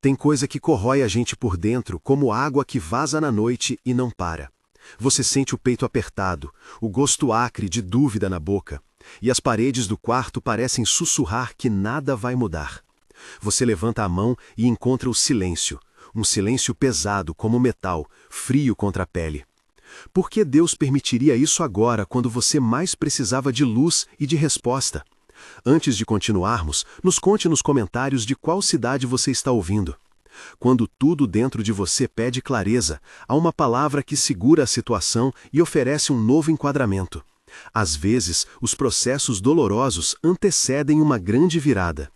Tem coisa que corrói a gente por dentro, como água que vaza na noite e não para. Você sente o peito apertado, o gosto acre de dúvida na boca, e as paredes do quarto parecem sussurrar que nada vai mudar. Você levanta a mão e encontra o silêncio, um silêncio pesado como metal, frio contra a pele. Por que Deus permitiria isso agora, quando você mais precisava de luz e de resposta? Antes de continuarmos, nos conte nos comentários de qual cidade você está ouvindo. Quando tudo dentro de você pede clareza, há uma palavra que segura a situação e oferece um novo enquadramento. Às vezes, os processos dolorosos antecedem uma grande virada.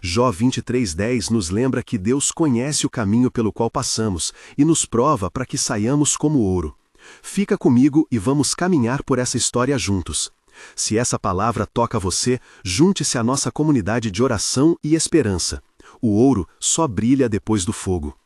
Jó 23:10 nos lembra que Deus conhece o caminho pelo qual passamos e nos prova para que saiamos como ouro. Fica comigo e vamos caminhar por essa história juntos. Se essa palavra toca você, junte-se à nossa comunidade de oração e esperança. O ouro só brilha depois do fogo.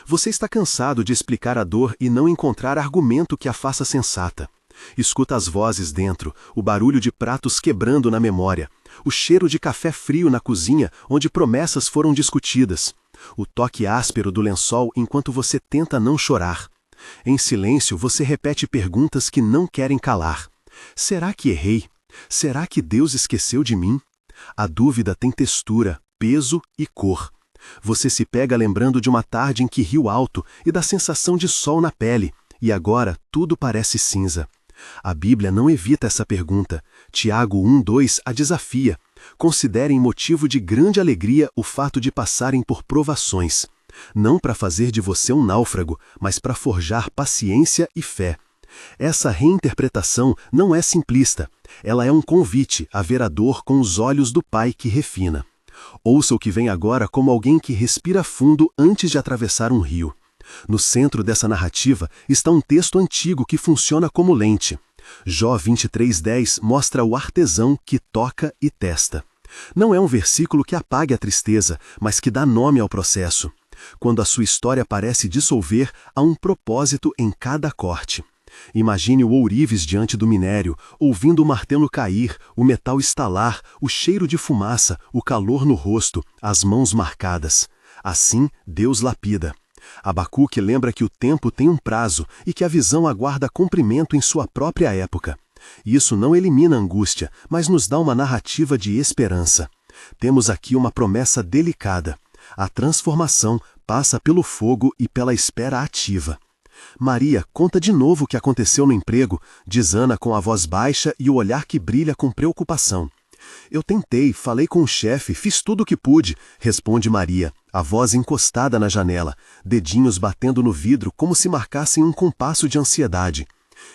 Você está cansado de explicar a dor e não encontrar argumento que a faça sensata. Escuta as vozes dentro, o barulho de pratos quebrando na memória, o cheiro de café frio na cozinha onde promessas foram discutidas, o toque áspero do lençol enquanto você tenta não chorar. Em silêncio, você repete perguntas que não querem calar. Será que errei? Será que Deus esqueceu de mim? A dúvida tem textura, peso e cor. Você se pega lembrando de uma tarde em que riu alto e da sensação de sol na pele, e agora tudo parece cinza. A Bíblia não evita essa pergunta. Tiago 1:2 a desafia. Considerem motivo de grande alegria o fato de passarem por provações. Não para fazer de você um náufrago, mas para forjar paciência e fé. Essa reinterpretação não é simplista. Ela é um convite a ver a dor com os olhos do Pai que refina. Ouça o que vem agora como alguém que respira fundo antes de atravessar um rio. No centro dessa narrativa está um texto antigo que funciona como lente. Jó 23:10 mostra o artesão que toca e testa. Não é um versículo que apague a tristeza, mas que dá nome ao processo. Quando a sua história parece dissolver, há um propósito em cada corte. Imagine o ourives diante do minério, ouvindo o martelo cair, o metal estalar, o cheiro de fumaça, o calor no rosto, as mãos marcadas. Assim, Deus lapida. Abacuque lembra que o tempo tem um prazo e que a visão aguarda cumprimento em sua própria época. Isso não elimina a angústia, mas nos dá uma narrativa de esperança. Temos aqui uma promessa delicada. A transformação passa pelo fogo e pela espera ativa. Maria conta de novo o que aconteceu no emprego, diz Ana com a voz baixa e o olhar que brilha com preocupação. Eu tentei, falei com o chefe, fiz tudo o que pude, responde Maria, a voz encostada na janela, dedinhos batendo no vidro como se marcassem um compasso de ansiedade.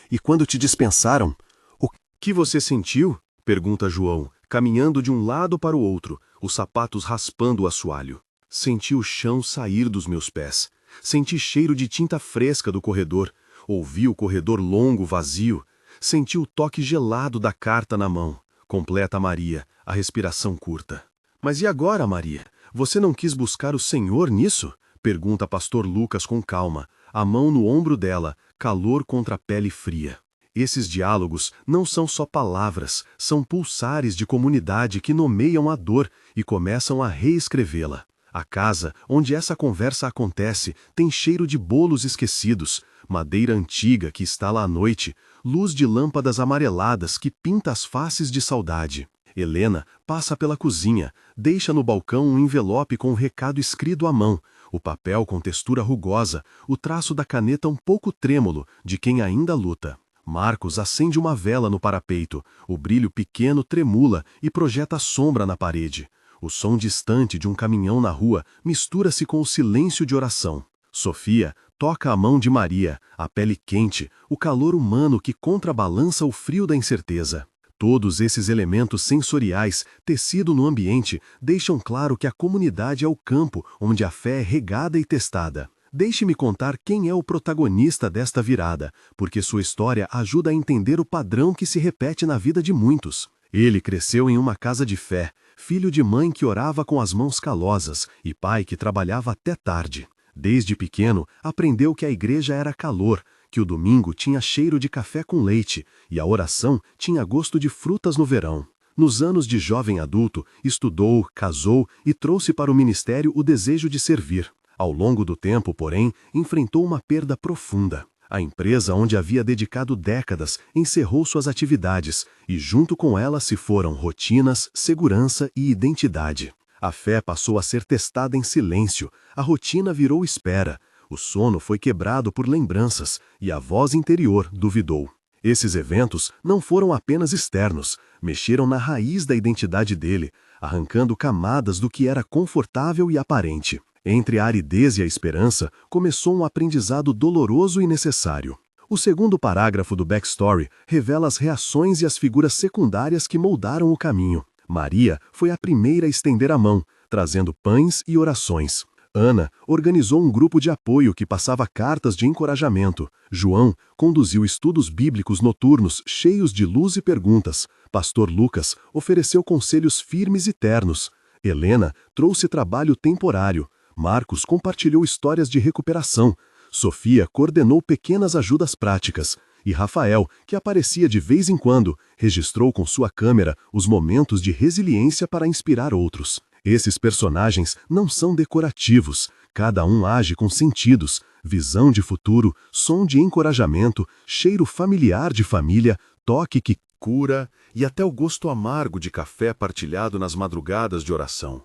E quando te dispensaram? O que você sentiu? Pergunta João, caminhando de um lado para o outro, os sapatos raspando o assoalho. Senti o chão sair dos meus pés. Senti cheiro de tinta fresca do corredor. Ouvi o corredor longo, vazio. Senti o toque gelado da carta na mão. Completa Maria, a respiração curta. Mas e agora, Maria? Você não quis buscar o Senhor nisso? Pergunta pastor Lucas com calma, a mão no ombro dela, calor contra a pele fria. Esses diálogos não são só palavras, são pulsares de comunidade que nomeiam a dor e começam a reescrevê-la. A casa onde essa conversa acontece tem cheiro de bolos esquecidos, madeira antiga que estala à noite, luz de lâmpadas amareladas que pinta as faces de saudade. Helena passa pela cozinha, deixa no balcão um envelope com um recado escrito à mão, o papel com textura rugosa, o traço da caneta um pouco trêmulo de quem ainda luta. Marcos acende uma vela no parapeito, o brilho pequeno tremula e projeta sombra na parede. O som distante de um caminhão na rua mistura-se com o silêncio de oração. Sofia toca a mão de Maria, a pele quente, o calor humano que contrabalança o frio da incerteza. Todos esses elementos sensoriais, tecido no ambiente, deixam claro que a comunidade é o campo onde a fé é regada e testada. Deixe-me contar quem é o protagonista desta virada, porque sua história ajuda a entender o padrão que se repete na vida de muitos. Ele cresceu em uma casa de fé, filho de mãe que orava com as mãos calosas e pai que trabalhava até tarde. Desde pequeno, aprendeu que a igreja era calor, que o domingo tinha cheiro de café com leite e a oração tinha gosto de frutas no verão. Nos anos de jovem adulto, estudou, casou e trouxe para o ministério o desejo de servir. Ao longo do tempo, porém, enfrentou uma perda profunda. A empresa onde havia dedicado décadas encerrou suas atividades e junto com ela se foram rotinas, segurança e identidade. A fé passou a ser testada em silêncio, a rotina virou espera, o sono foi quebrado por lembranças e a voz interior duvidou. Esses eventos não foram apenas externos, mexeram na raiz da identidade dele, arrancando camadas do que era confortável e aparente. Entre a aridez e a esperança, começou um aprendizado doloroso e necessário. O segundo parágrafo do backstory revela as reações e as figuras secundárias que moldaram o caminho. Maria foi a primeira a estender a mão, trazendo pães e orações. Ana organizou um grupo de apoio que passava cartas de encorajamento. João conduziu estudos bíblicos noturnos cheios de luz e perguntas. Pastor Lucas ofereceu conselhos firmes e ternos. Helena trouxe trabalho temporário. Marcos compartilhou histórias de recuperação. Sofia coordenou pequenas ajudas práticas. E Rafael, que aparecia de vez em quando, registrou com sua câmera os momentos de resiliência para inspirar outros. Esses personagens não são decorativos, cada um age com sentidos, visão de futuro, som de encorajamento, cheiro familiar de família, toque que cura e até o gosto amargo de café partilhado nas madrugadas de oração.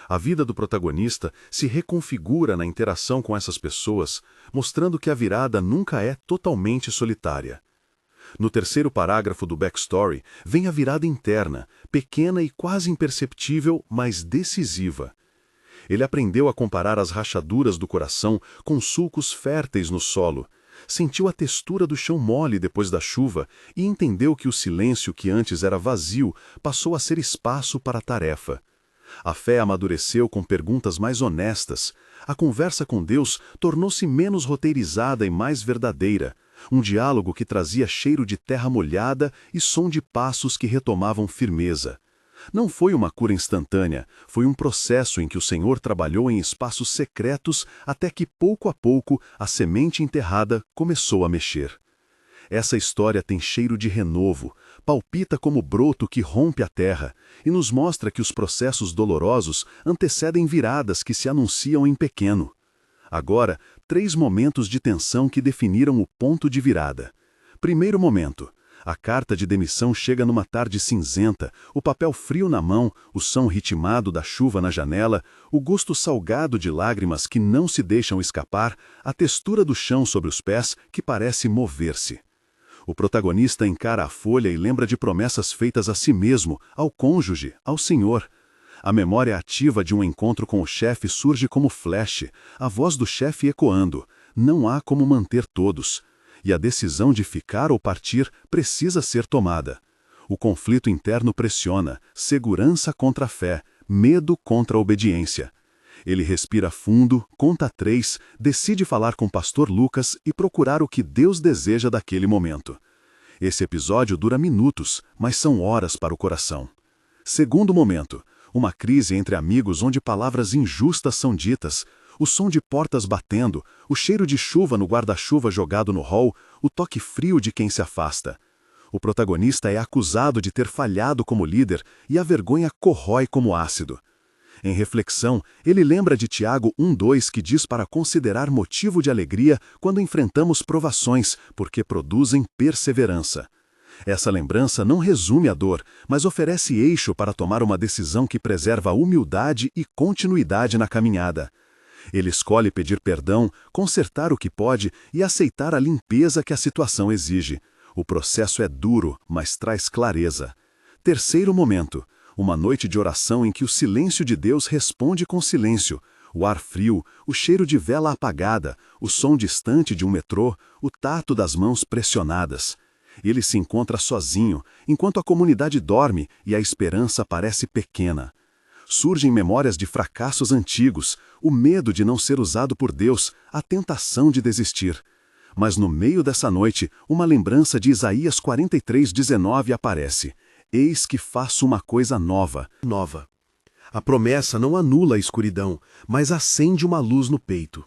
A vida do protagonista se reconfigura na interação com essas pessoas, mostrando que a virada nunca é totalmente solitária. No terceiro parágrafo do backstory, vem a virada interna, pequena e quase imperceptível, mas decisiva. Ele aprendeu a comparar as rachaduras do coração com sulcos férteis no solo, sentiu a textura do chão mole depois da chuva e entendeu que o silêncio que antes era vazio passou a ser espaço para a tarefa. A fé amadureceu com perguntas mais honestas. A conversa com Deus tornou-se menos roteirizada e mais verdadeira. Um diálogo que trazia cheiro de terra molhada e som de passos que retomavam firmeza. Não foi uma cura instantânea, foi um processo em que o Senhor trabalhou em espaços secretos até que, pouco a pouco, a semente enterrada começou a mexer. Essa história tem cheiro de renovo, palpita como broto que rompe a terra e nos mostra que os processos dolorosos antecedem viradas que se anunciam em pequeno. Agora, 3 momentos de tensão que definiram o ponto de virada. Primeiro momento. A carta de demissão chega numa tarde cinzenta, o papel frio na mão, o som ritmado da chuva na janela, o gosto salgado de lágrimas que não se deixam escapar, a textura do chão sobre os pés que parece mover-se. O protagonista encara a folha e lembra de promessas feitas a si mesmo, ao cônjuge, ao Senhor. A memória ativa de um encontro com o chefe surge como flash, a voz do chefe ecoando: não há como manter todos. E a decisão de ficar ou partir precisa ser tomada. O conflito interno pressiona, segurança contra a fé, medo contra a obediência. Ele respira fundo, conta 3, decide falar com o pastor Lucas e procurar o que Deus deseja daquele momento. Esse episódio dura minutos, mas são horas para o coração. Segundo momento, uma crise entre amigos onde palavras injustas são ditas, o som de portas batendo, o cheiro de chuva no guarda-chuva jogado no hall, o toque frio de quem se afasta. O protagonista é acusado de ter falhado como líder e a vergonha corrói como ácido. Em reflexão, ele lembra de Tiago 1:2 que diz para considerar motivo de alegria quando enfrentamos provações, porque produzem perseverança. Essa lembrança não resume a dor, mas oferece eixo para tomar uma decisão que preserva a humildade e continuidade na caminhada. Ele escolhe pedir perdão, consertar o que pode e aceitar a limpeza que a situação exige. O processo é duro, mas traz clareza. Terceiro momento. Uma noite de oração em que o silêncio de Deus responde com silêncio. O ar frio, o cheiro de vela apagada, o som distante de um metrô, o tato das mãos pressionadas. Ele se encontra sozinho, enquanto a comunidade dorme e a esperança parece pequena. Surgem memórias de fracassos antigos, o medo de não ser usado por Deus, a tentação de desistir. Mas no meio dessa noite, uma lembrança de Isaías 43:19 aparece. Eis que faço uma coisa nova. A promessa não anula a escuridão, mas acende uma luz no peito.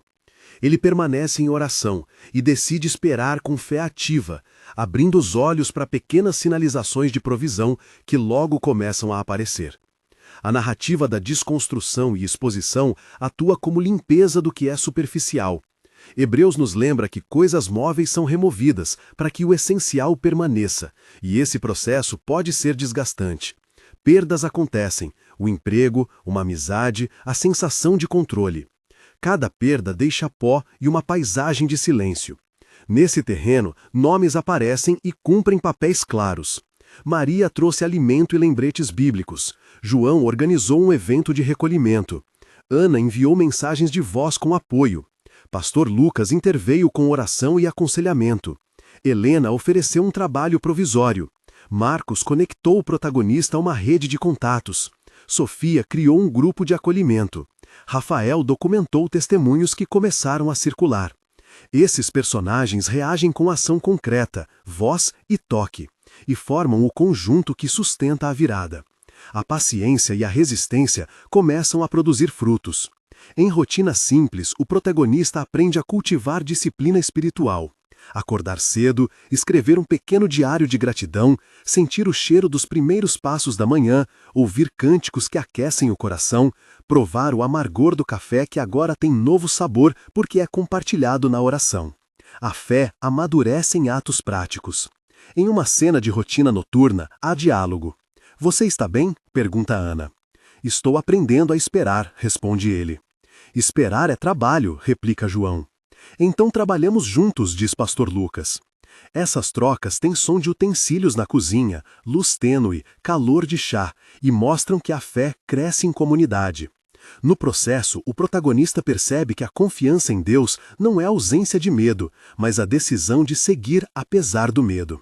Ele permanece em oração e decide esperar com fé ativa, abrindo os olhos para pequenas sinalizações de provisão que logo começam a aparecer. A narrativa da desconstrução e exposição atua como limpeza do que é superficial. Hebreus nos lembra que coisas móveis são removidas para que o essencial permaneça, e esse processo pode ser desgastante. Perdas acontecem, o emprego, uma amizade, a sensação de controle. Cada perda deixa pó e uma paisagem de silêncio. Nesse terreno, nomes aparecem e cumprem papéis claros. Maria trouxe alimento e lembretes bíblicos. João organizou um evento de recolhimento. Ana enviou mensagens de voz com apoio. Pastor Lucas interveio com oração e aconselhamento. Helena ofereceu um trabalho provisório. Marcos conectou o protagonista a uma rede de contatos. Sofia criou um grupo de acolhimento. Rafael documentou testemunhos que começaram a circular. Esses personagens reagem com ação concreta, voz e toque, e formam o conjunto que sustenta a virada. A paciência e a resistência começam a produzir frutos. Em rotina simples, o protagonista aprende a cultivar disciplina espiritual. Acordar cedo, escrever um pequeno diário de gratidão, sentir o cheiro dos primeiros passos da manhã, ouvir cânticos que aquecem o coração, provar o amargor do café que agora tem novo sabor porque é compartilhado na oração. A fé amadurece em atos práticos. Em uma cena de rotina noturna, há diálogo. "Você está bem?" pergunta Ana. "Estou aprendendo a esperar", responde ele. "Esperar é trabalho", replica João. "Então trabalhamos juntos", diz Pastor Lucas. Essas trocas têm som de utensílios na cozinha, luz tênue, calor de chá, e mostram que a fé cresce em comunidade. No processo, o protagonista percebe que a confiança em Deus não é ausência de medo, mas a decisão de seguir apesar do medo.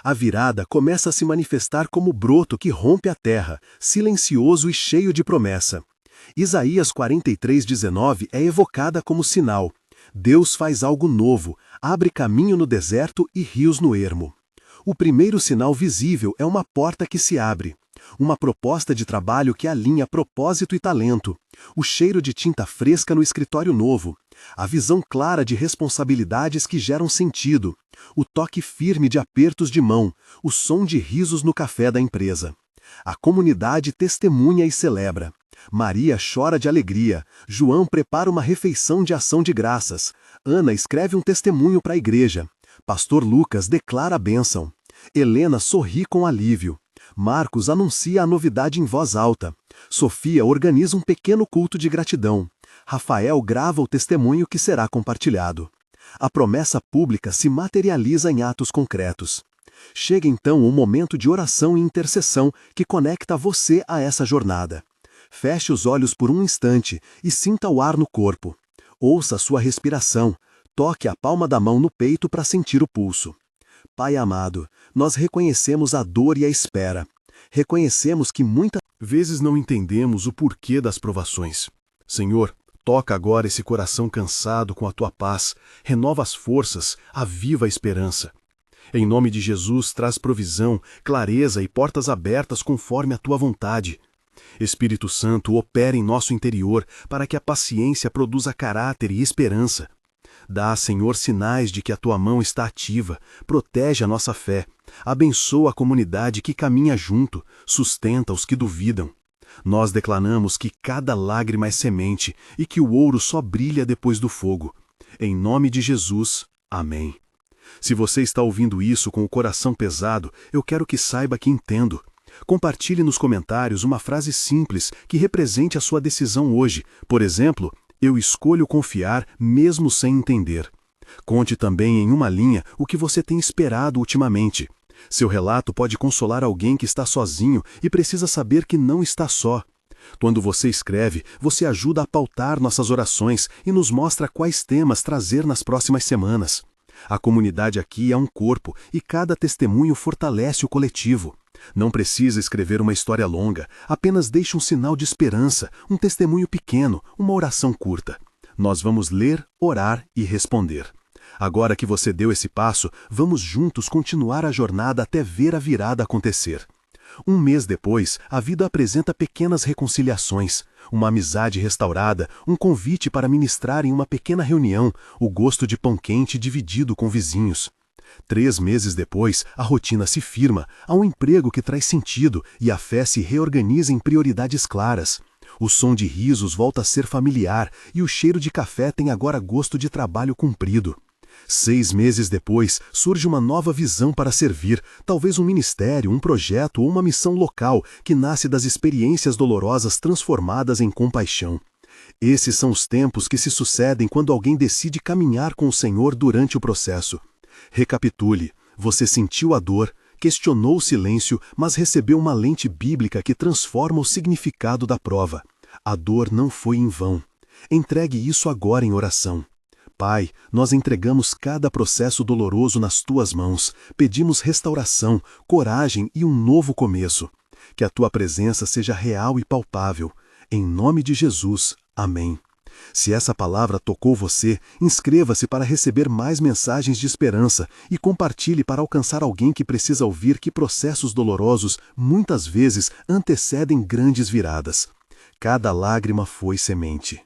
A virada começa a se manifestar como broto que rompe a terra, silencioso e cheio de promessa. Isaías 43:19 é evocada como sinal. Deus faz algo novo, abre caminho no deserto e rios no ermo. O primeiro sinal visível é uma porta que se abre. Uma proposta de trabalho que alinha propósito e talento. O cheiro de tinta fresca no escritório novo. A visão clara de responsabilidades que geram sentido. O toque firme de apertos de mão. O som de risos no café da empresa. A comunidade testemunha e celebra. Maria chora de alegria. João prepara uma refeição de ação de graças. Ana escreve um testemunho para a igreja. Pastor Lucas declara a bênção. Helena sorri com alívio. Marcos anuncia a novidade em voz alta. Sofia organiza um pequeno culto de gratidão. Rafael grava o testemunho que será compartilhado. A promessa pública se materializa em atos concretos. Chega então o momento de oração e intercessão que conecta você a essa jornada. Feche os olhos por um instante e sinta o ar no corpo. Ouça a sua respiração. Toque a palma da mão no peito para sentir o pulso. Pai amado, nós reconhecemos a dor e a espera. Reconhecemos que muitas vezes não entendemos o porquê das provações. Senhor, toca agora esse coração cansado com a tua paz, renova as forças, aviva a esperança. Em nome de Jesus, traz provisão, clareza e portas abertas conforme a tua vontade. Espírito Santo, opera em nosso interior para que a paciência produza caráter e esperança. Dá, Senhor, sinais de que a tua mão está ativa, protege a nossa fé, abençoa a comunidade que caminha junto, sustenta os que duvidam. Nós declaramos que cada lágrima é semente e que o ouro só brilha depois do fogo. Em nome de Jesus, amém. Se você está ouvindo isso com o coração pesado, eu quero que saiba que entendo. Compartilhe nos comentários uma frase simples que represente a sua decisão hoje. Por exemplo, eu escolho confiar mesmo sem entender. Conte também em uma linha o que você tem esperado ultimamente. Seu relato pode consolar alguém que está sozinho e precisa saber que não está só. Quando você escreve, você ajuda a pautar nossas orações e nos mostra quais temas trazer nas próximas semanas. A comunidade aqui é um corpo e cada testemunho fortalece o coletivo. Não precisa escrever uma história longa, apenas deixe um sinal de esperança, um testemunho pequeno, uma oração curta. Nós vamos ler, orar e responder. Agora que você deu esse passo, vamos juntos continuar a jornada até ver a virada acontecer. Um mês depois, a vida apresenta pequenas reconciliações, uma amizade restaurada, um convite para ministrar em uma pequena reunião, o gosto de pão quente dividido com vizinhos. 3 meses depois, a rotina se firma, há um emprego que traz sentido e a fé se reorganiza em prioridades claras. O som de risos volta a ser familiar e o cheiro de café tem agora gosto de trabalho cumprido. 6 meses depois, surge uma nova visão para servir, talvez um ministério, um projeto ou uma missão local que nasce das experiências dolorosas transformadas em compaixão. Esses são os tempos que se sucedem quando alguém decide caminhar com o Senhor durante o processo. Recapitule: você sentiu a dor, questionou o silêncio, mas recebeu uma lente bíblica que transforma o significado da prova. A dor não foi em vão. Entregue isso agora em oração. Pai, nós entregamos cada processo doloroso nas Tuas mãos, pedimos restauração, coragem e um novo começo. Que a Tua presença seja real e palpável. Em nome de Jesus. Amém. Se essa palavra tocou você, inscreva-se para receber mais mensagens de esperança e compartilhe para alcançar alguém que precisa ouvir que processos dolorosos muitas vezes antecedem grandes viradas. Cada lágrima foi semente.